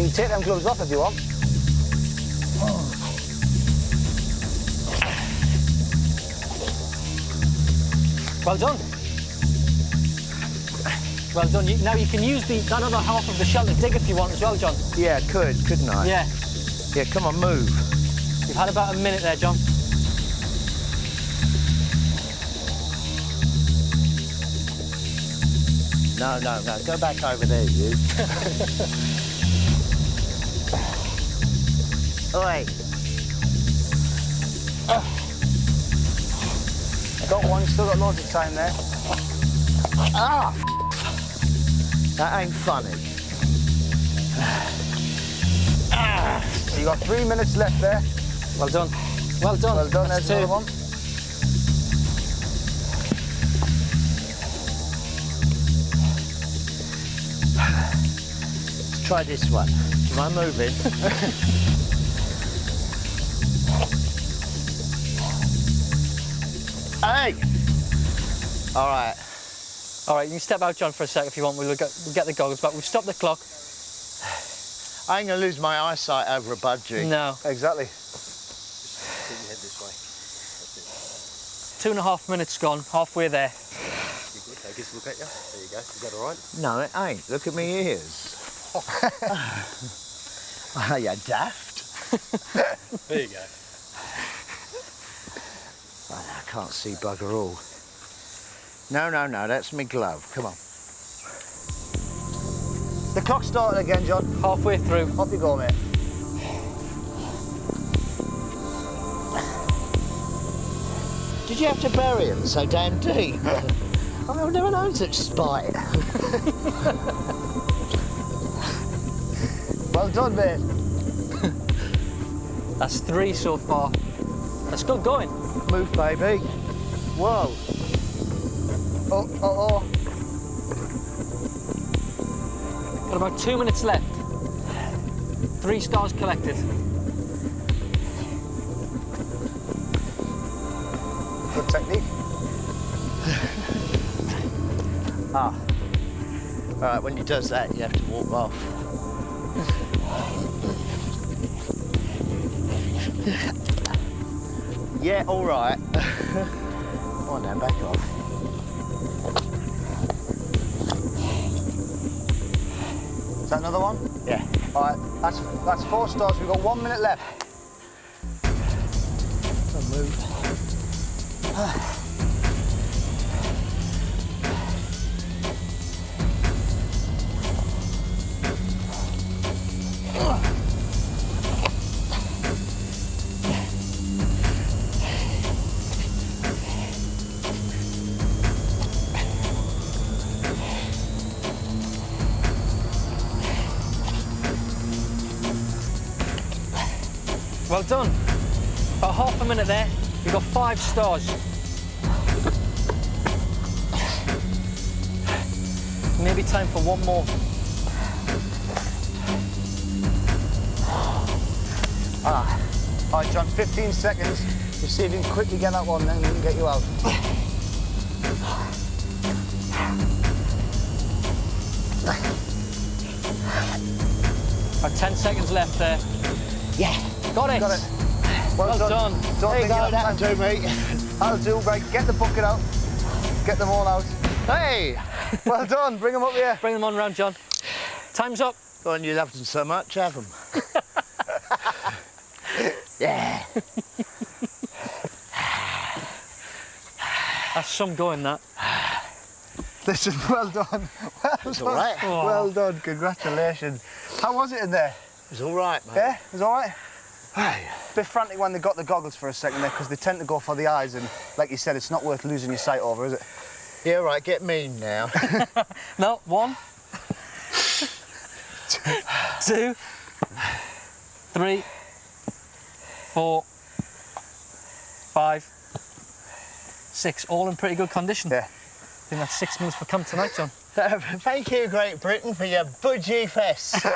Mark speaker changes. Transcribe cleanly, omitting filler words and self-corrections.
Speaker 1: You can take them gloves off if you want. Well done. Well done. Now you can use that other half of the shell to dig if you want as well, John.
Speaker 2: Yeah, couldn't I?
Speaker 1: Yeah.
Speaker 2: Yeah, come on, move.
Speaker 1: You've had about a minute there, John.
Speaker 2: No, go back over there, you. Oi.
Speaker 1: Got one, still got loads of time there.
Speaker 2: Ah! That ain't funny.
Speaker 1: So you got 3 minutes left there. Well done. Well done.
Speaker 2: Well done,
Speaker 1: That's
Speaker 2: there's
Speaker 1: two.
Speaker 2: another one. Let's try this one. Am I moving? Hey! All right.
Speaker 1: All right, you can step out, John, for a sec if you want. We'll get the goggles back. We've stopped the clock.
Speaker 2: I ain't gonna lose my eyesight over a budgie.
Speaker 1: No.
Speaker 2: Exactly.
Speaker 3: Keep your head this way. That's
Speaker 1: 2.5 minutes gone, halfway there.
Speaker 3: it. You good? Take a look at you. There you go. Is that all right?
Speaker 2: No, it ain't. Look at me ears. Are you daft?
Speaker 3: There you go.
Speaker 2: I can't see bugger all. No, that's me glove. Come on. The clock's starting again, John.
Speaker 1: Halfway through.
Speaker 2: Off you go, mate. Did you have to bury him so damn deep? I've never known such spite. Well done, mate.
Speaker 1: That's 3 so far. That's good going.
Speaker 2: Move, baby. Whoa. Oh.
Speaker 1: Got about 2 minutes left. 3 stars collected.
Speaker 2: Good technique. All right, when he does that, you have to walk off. Yeah, all right. Come on now, back off.
Speaker 1: Is that another one?
Speaker 2: Yeah.
Speaker 1: All right, that's 4 stars. We've got 1 minute left.
Speaker 2: Don't move.
Speaker 1: Well done. About half a minute there. We've got 5 stars. Maybe time for one more. All right, John, 15 seconds. Just see if you can quickly get that one, then we can get you out. About 10 seconds left there.
Speaker 2: Yeah.
Speaker 1: Got it.
Speaker 2: Got it.
Speaker 1: Well done.
Speaker 2: Don't
Speaker 1: There you
Speaker 2: think
Speaker 1: go.
Speaker 2: you'll have to, mate.
Speaker 1: I'll do, right. Get the bucket out. Get them all out.
Speaker 2: Hey!
Speaker 1: Well done. Bring them up here. Bring them on round, John. Time's up.
Speaker 2: Go on, you loved them so much, have them. Yeah.
Speaker 1: That's some going, that. Listen, well done.
Speaker 2: It's all right.
Speaker 1: Oh. Well done. Congratulations. How was it in there?
Speaker 2: It's all right, mate.
Speaker 1: Yeah, it was all right.
Speaker 2: Hey.
Speaker 1: Bit frantic when they got the goggles for a second there, because they tend to go for the eyes, and like you said, it's not worth losing your sight over, is it?
Speaker 2: Yeah, right, get mean now.
Speaker 1: No, 1, 2, 3, 4, 5, 6, all in pretty good condition.
Speaker 2: Yeah.
Speaker 1: I think that's 6 meals for come tonight, John.
Speaker 2: Thank you, Great Britain, for your budgie fest.